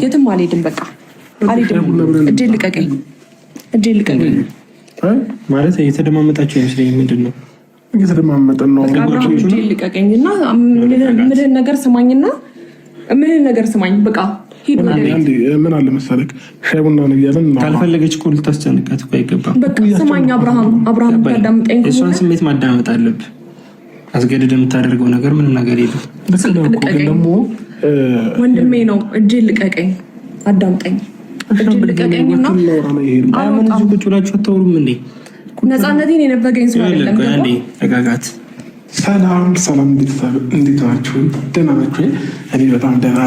የትም አልሄድም። በቃ አልሄድም። እጄን ልቀቀኝ፣ እጄን ልቀቀኝ። ማለት እየተደማመጣችሁ አይመስለኝም። ምንድን ነው እየተደማመጠን ነው? እጄን ልቀቀኝ እና ምልህን ነገር ስማኝና ምልህን ነገር ስማኝ። በቃ ምን አለ መሰለክ ሻይ ቡና ነው እያለን ካልፈለገች እኮ ልታስጨንቃት እኮ አይገባም። በቃ ስማኝ አብርሃም ታዳምጠኝ። የእሷን ስሜት ማዳመጥ አለብህ። አስገድደህ የምታደርገው ነገር ምንም ነገር የለም። ደግሞ ወንድሜ ነው። እጄን ልቀቀኝ፣ አዳምጠኝ። እጄን ልቀቀኝ እና ምን እዚህ ቁጭ ብላችሁ አታወሩም እንዴ? ነፃነቴን የነፈገኝ ሰው አይደለም። ተጋጋት። ሰላም፣ እንዴት ናችሁ? ደህና ናችሁ? እኔ በጣም ደህና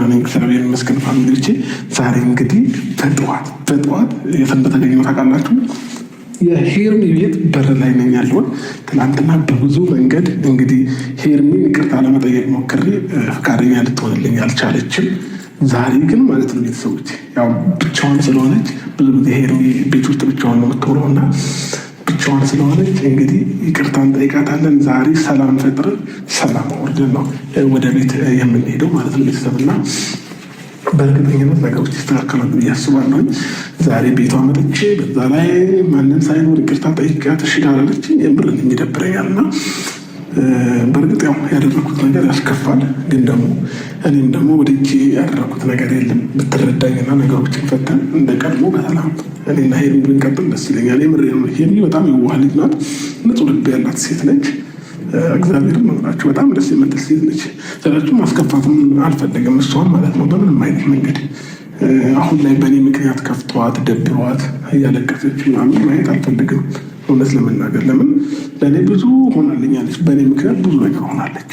ነኝ፣ እግዚአብሔር ይመስገን። ፋሚሊዎቼ ዛሬ እንግዲህ በጠዋት የት እንደተገኘሁ ታውቃላችሁ? የሄርሚ ቤት በር ላይ ነኝ ያለውን። ትናንትና በብዙ መንገድ እንግዲህ ሄርሚ ይቅርታ ለመጠየቅ ሞክሬ ፈቃደኛ ልትሆንልኝ አልቻለችም። ዛሬ ግን ማለት ነው ቤተሰቦች ያው ብቻዋን ስለሆነች ብዙ ጊዜ ሄርሚ ቤት ውስጥ ብቻዋን ነው የምትውለው እና ብቻዋን ስለሆነች እንግዲህ ይቅርታ እንጠይቃታለን። ዛሬ ሰላም ፈጥረን ሰላም ወርደን ነው ወደ ቤት የምንሄደው ማለት ነው ቤተሰብና በእርግጠኝነት ነገሮች ይስተካከላሉ ብዬ አስባለሁ። ዛሬ ቤቷ መጥቼ በዛ ላይ ማንም ሳይኖር ይቅርታ ጠይቂያት እሺ ካላለች የምር ይደብረኛል እና በእርግጥ ያው ያደረኩት ነገር ያስከፋል። ግን ደግሞ እኔም ደግሞ ወደጄ ያደረኩት ነገር የለም። ብትረዳኝና ነገሮችን ፈተን እንደ ቀድሞ በሰላም እኔና ሄርሚ ብንቀጥል ደስ ይለኛል። የምር ሄርሚ በጣም የዋህ ልጅ ናት። ንጹህ ልብ ያላት ሴት ነች። እግዚአብሔርን መምራችሁ በጣም ደስ የምትል ሴት ነች። ስለዚህ ማስከፋትም አልፈለግም እሷን ማለት ነው በምንም አይነት መንገድ። አሁን ላይ በእኔ ምክንያት ከፍተዋት ደብሯት እያለቀሰች ምናምን ማየት አልፈልግም እውነት ለመናገር። ለምን ለእኔ ብዙ ሆናልኛለች፣ በእኔ ምክንያት ብዙ ነገር ሆናለች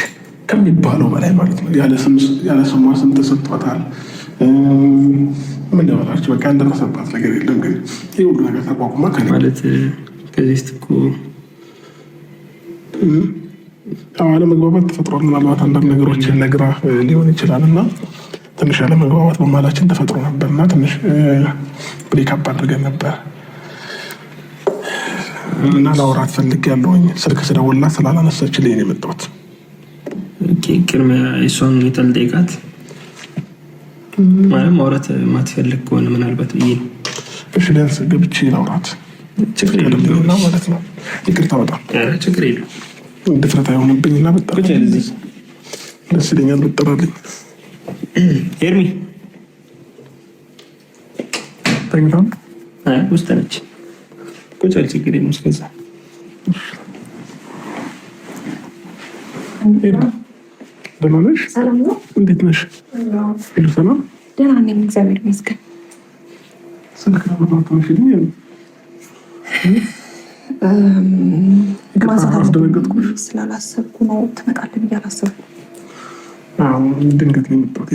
ከሚባለው በላይ ማለት ነው። ያለ ስሟ ስም ተሰጥቷታል። ምን ልበላችሁ በቃ እንደረሰባት ነገር የለም። ግን ይህ ሁሉ ነገር ተቋቁማ ማለት ከዚህ ስትኮ አለመግባባት ተፈጥሯል። ምናልባት አንዳንድ ነገሮችን ነግራ ሊሆን ይችላል እና ትንሽ አለመግባባት በማላችን ተፈጥሮ ነበር እና ትንሽ ብሬክአፕ አድርገን ነበር እና ላውራት ፈልጌያለሁኝ። ስልክ ስደውልላት ስላላነሳችልኝ ነው የመጣሁት። ቅድሚያ የእሷን ሁኔታ ልጠይቃት ማለት ማውራት የማትፈልግ ከሆነ ምናልባት ብዬ ነው። እሺ ቢያንስ ገብቼ ላውራት ችግር የለምና ማለት ነው። ይቅርታ በጣም ችግር የለም። ድፍረት አይሆንብኝ እና በጣም ደስ ይለኛል ብትጠራልኝ። ሄርሚ ተኝታ ውስጥ ነች። ቁጭ በል ችግር የለም። እስከዛ ደህና ነሽ? እንዴት ነሽ? ሁሉ ሰላም? ደህና ነኝ እግዚአብሔር ይመስገን። ስልክ ነው ማዘጋጀት ስላላሰብኩ ነው። ትመጣለህ ብዬ አላሰብኩም። ድንገት ነው የመጣሁት።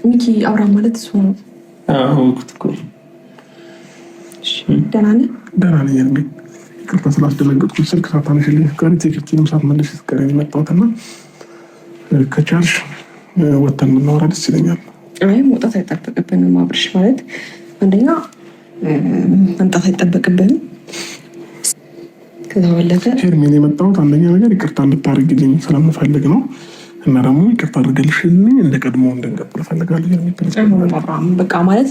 ሚኪ አብርሃም ማለት እሱ ነው። አወኩት እኮ። ደህና ነህ? ደህና ነኝ። ይቅርታ ስላስደነገጥኩ ስልክ ሳታነሽልኝ ቀሪ ቴክስቱንም ሳትመልሽ ስትቀሪ የመጣሁት እና ከቻልሽ ወተን ብናወራ ደስ ይለኛል። አይ መውጣት አይጠበቅብንም አብርሽ። ማለት አንደኛ መምጣት አይጠበቅብንም። ከዛ ባለፈ ሄርሜን የመጣሁት አንደኛ ነገር ይቅርታ እንድታደርግልኝ ስለምፈልግ ነው እና ደግሞ ይቅርታ አድርገልሽልኝ እንደ ቀድሞ እንድንቀጥል እፈልጋለሁ። በቃ ማለት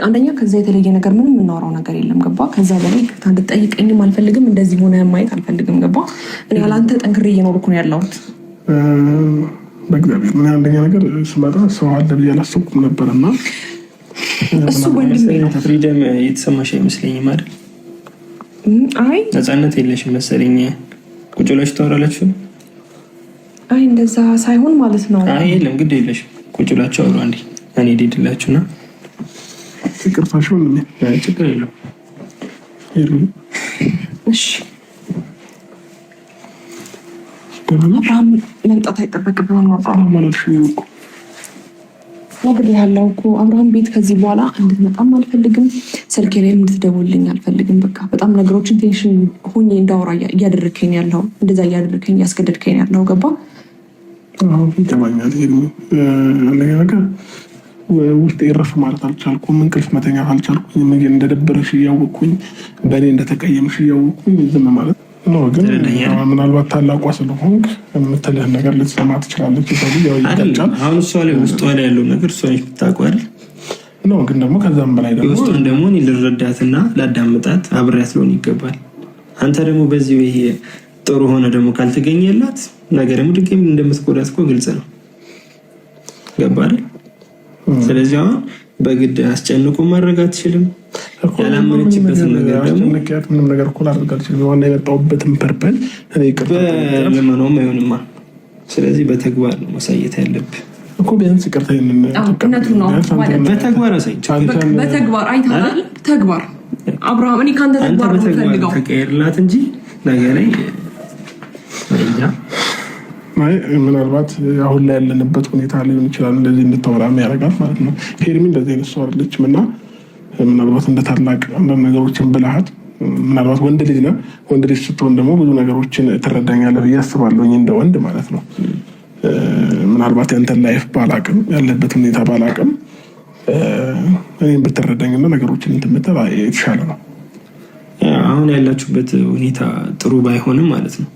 አንደኛ ከዛ የተለየ ነገር ምንም የምናወራው ነገር የለም። ገባ? ከዛ በላይ ይቅርታ እንድጠይቀኝም አልፈልግም። እንደዚህ ሆነ ማየት አልፈልግም። ገባ? እኔ ያላንተ ጠንክሬ እየኖርኩ ነው ያለሁት። በእግዚአብሔር ምን አንደኛ ነገር ስመጣ ሰው አለ ብዬ አላሰብኩም ነበር እና እሱ ወንድሜ ነው። ፍሪደም የተሰማሽ አይመስለኝም አይደል? አይ ነፃነት የለሽም መሰለኝ። ቁጭ ብላችሁ ታወራላችሁ? አይ እንደዛ ሳይሆን ማለት ነው። አይ የለም ግድ የለሽም። ቁጭ ብላችሁ አውሩ። አንዴ እኔ ሄድላችሁና ይቅርታሽ ወንድሜ። ችግር የለውም። እሺ አብርሃም መምጣት አይጠበቅብህም ማለት ነው። ነግሬሃለሁ እኮ አብርሃም ቤት ከዚህ በኋላ እንድትመጣም አልፈልግም። ስልኬ ላይ እንድትደውልልኝ አልፈልግም። በቃ በጣም ነገሮችን ቴንሽን ሆኜ እንዳወራ እያደረከኝ ያለው እንደዛ እያደረከኝ እያስገደድከኝ ያለው ገባ? ይገባኛል። አንደኛ ነገር ውስጥ የረፍ ማለት አልቻልኩም። እንቅልፍ መተኛት አልቻልኩኝ። እንደደበረሽ እያወቅኩኝ በእኔ እንደተቀየምሽ እያወቅኩኝ ዝም ማለት ግን ምናልባት ታላቋ ስለሆንክ የምትልህን ነገር ልትሰማ ትችላለች። አሁን እሷ ላይ ውስጧ ላይ ያለው ነገር እሷ የምታውቀው አይደል ነው። ግን ደግሞ ከዛም በላይ ደግሞ ውስጡን ደግሞ ልረዳትና ላዳምጣት አብሬያት ልሆን ይገባል። አንተ ደግሞ በዚህ ይሄ ጥሩ ሆነ ደግሞ ካልተገኘላት ነገር ደግሞ ድጋሚ እንደምትጎዳት እኮ ግልጽ ነው። ገባ አይደል? ስለዚህ አሁን በግድ አስጨንቆ ማድረግ አትችልም። ያላመነችበትን ነገር ደግሞ ምንም ነገር እኮ ላደርግ አልችልም። ዋና የመጣሁበትን ፐርፐዝ እኔ ለመኖም አይሆንማ። ስለዚህ በተግባር ነው ማሳየት ያለብህ እኮ ቢያንስ ይቅርታ በተግባር አሳይ። በተግባር አይተሃል። ተግባር አብርሃም እኔ ካንተ ተግባር ነው ፈልገው ተቀየርላት እንጂ ነገር ላይ ምናልባት አሁን ላይ ያለንበት ሁኔታ ሊሆን ይችላል እንደዚህ እንድታወራ ያደርጋል ማለት ነው። ሄርሚ እንደዚህ አይነት ሰው አይደለችም እና ምናልባት እንደ ታላቅ አንዳንድ ነገሮችን ብልሃት ምናልባት ወንድ ልጅ ነው። ወንድ ልጅ ስትሆን ደግሞ ብዙ ነገሮችን ትረዳኛለህ ብዬ አስባለሁ እንደ ወንድ ማለት ነው። ምናልባት ያንተን ላይፍ ባላቅም ያለበት ሁኔታ ባላቅም እኔም ብትረዳኝና ነገሮችን እንትምትል የተሻለ ነው። አሁን ያላችሁበት ሁኔታ ጥሩ ባይሆንም ማለት ነው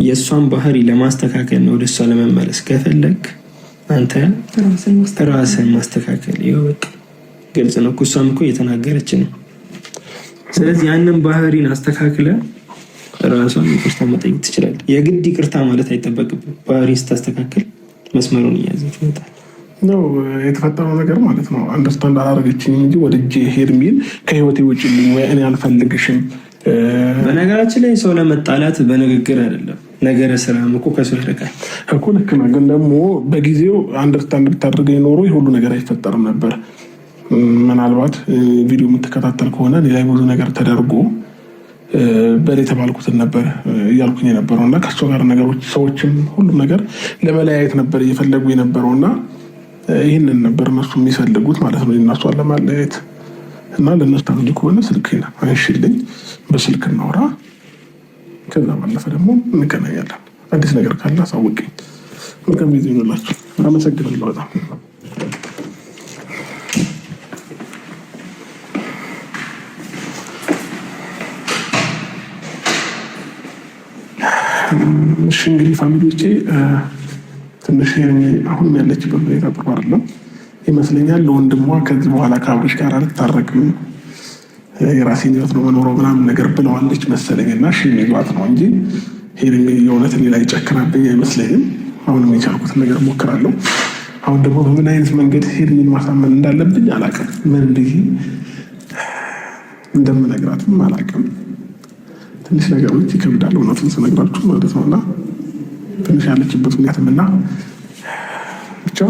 የእሷን ባህሪ ለማስተካከል ነው። ወደ እሷ ለመመለስ ከፈለግ አንተ ራስን ማስተካከል ይኸው በቃ ግልጽ ነው። እሷም እኮ እየተናገረች ነው። ስለዚህ ያንን ባህሪን አስተካክለ ራሷን ይቅርታ መጠየቅ ትችላለህ። የግድ ይቅርታ ማለት አይጠበቅብም። ባህሪን ስታስተካክል መስመሩን እያዘች ይመጣል ነው የተፈጠረው ነገር ማለት ነው። አንደርስታንድ አላደረገችኝ እንጂ ወደጄ ሄርሚን ከህይወቴ ውጭልኝ ወይ እኔ አልፈልግሽም። በነገራችን ላይ ሰው ለመጣላት በንግግር አይደለም ነገረ ስራም እኮ ከሰው ይርቃል እኮ ልክ ነው። ግን ደግሞ በጊዜው አንደርስታንድ ብታደርገኝ ኖሮ ይህ ሁሉ ነገር አይፈጠርም ነበር። ምናልባት ቪዲዮ የምትከታተል ከሆነ ሌላ ብዙ ነገር ተደርጎ በል የተባልኩትን ነበር እያልኩኝ የነበረው እና ከእሷ ጋር ነገሮች ሰዎችም ሁሉም ነገር ለመለያየት ነበር እየፈለጉ የነበረው እና ይህንን ነበር እነሱ የሚፈልጉት ማለት ነው። እናሷን ለማለያየት እና ለእነሱ ታምኝ ከሆነ ስልክ አንሽልኝ፣ በስልክ እናውራ፣ ከዛ ባለፈ ደግሞ እንገናኛለን። አዲስ ነገር ካለ አሳውቅኝ። መልካም ጊዜ ይሁንላችሁ። አመሰግናለሁ በጣም። እሺ እንግዲህ ፋሚሊዎቼ ትንሽ አሁንም ያለችበት ሁኔታ ጥሩ አይደለም ይመስለኛል። ለወንድሟ ከዚህ በኋላ ከአብርሽ ጋር አልታረቅም የራሴን ህይወት ነው መኖረው ምናምን ነገር ብለዋለች መሰለኝ እና እሺ የሚሏት ነው እንጂ ሄርሜ የእውነት እኔ ላይ ጨክናብኝ አይመስለኝም። አሁንም የቻልኩትን ነገር ሞክራለሁ። አሁን ደግሞ በምን አይነት መንገድ ሄርሜን ማሳመን እንዳለብኝ አላውቅም። ምን ብዬ እንደምነግራትም አላውቅም። ትንሽ ነገሮች ይከብዳል እውነቱን ስነግራችሁ ማለት ነው እና ትንሽ ያለችበት ሁኔታም እና ብቻ